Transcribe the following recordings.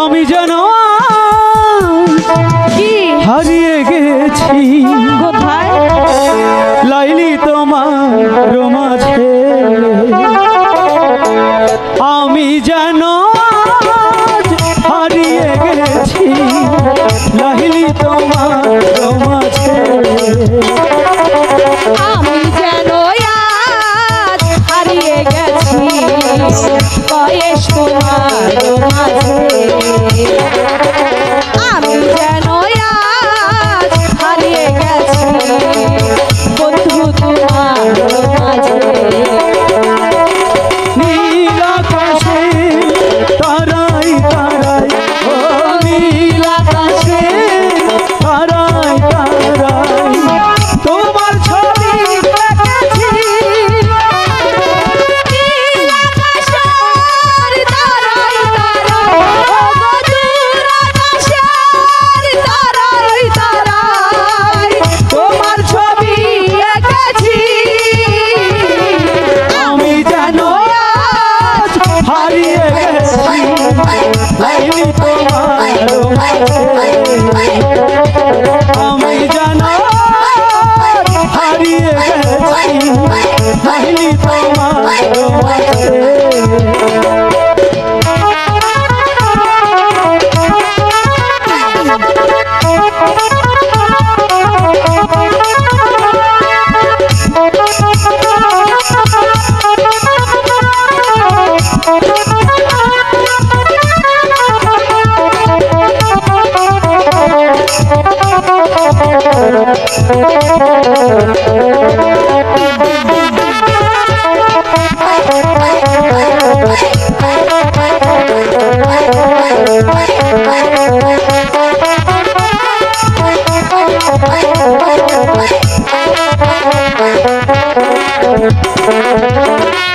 আমি জানো কি হারিয়ে গেছি কোথায় লাইলি তোমার মাঝে আমি জানো হারিয়ে গেছি লাইলি তোমার মাঝে আমি যেন আজ হারিয়ে গেছি বয়স তোমার মাঝে আমি যেন আজ হারিয়ে গেছি বন্ধু তোমার মাঝে নীল আকাশে তারাই তারাই ও নীল আকাশে তারাই তারাই তোমার ছবি দেখেছি নীল আকাশের তারাই তারাই ও মধুর আকাশের তারাই তারাই তোমার ছবি এঁকেছি আমি জানো আজ হারিয়ে গেছি লাইলি তোমার মাঝে আমি জানো হারিয়ে গেছি লাইলি তোমার মাঝে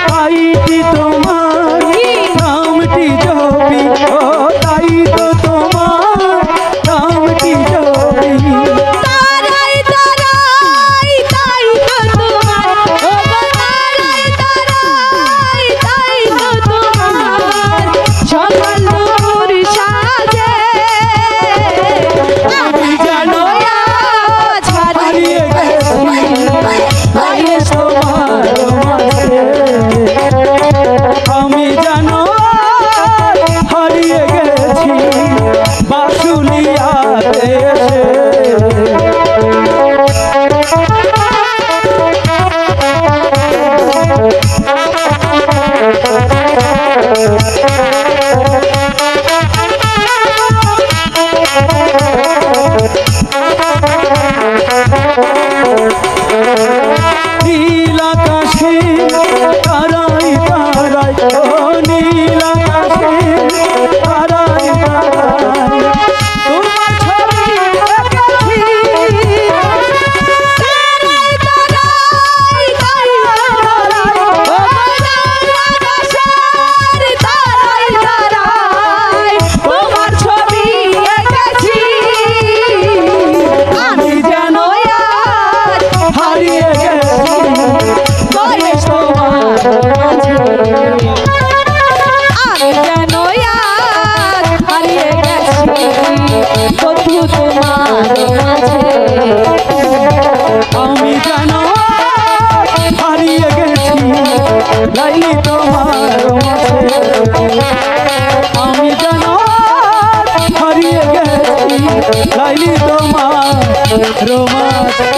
তাইটি তোমার নামটি জপি ও তাই তো তোমার নামটি জপি তারাই তারাই তাই তো তোমার ও গো তারাই তারাই তাই তো তোমার সকাল দুপুর সাজে আমি জানো আজ হারিয়ে গেছি লাইলি তোমার মাঝে আমি জানো হারিয়ে গেছি বাসুলিয়াতে এসে নীল আকাশে তারাই তারাই ও নীল আকাশে তারাই তারাই তোমার ছবি দেখেছি তারাই তারাই তাই তারাই ও মধুর আকাশের তারাই তারাই তোমার ছবি এঁকেছি আমি যেন আজ হারিয়ে গেছি বয়স তোমার মাঝে আমি যেন আজ হারিয়ে গেছি বন্ধু তোমার মাঝে আমি জানো হারিয়ে গেছি লাইলি তোমার মাঝে আমি জানো হারিয়ে গেছি লাইলি তোমার মাঝে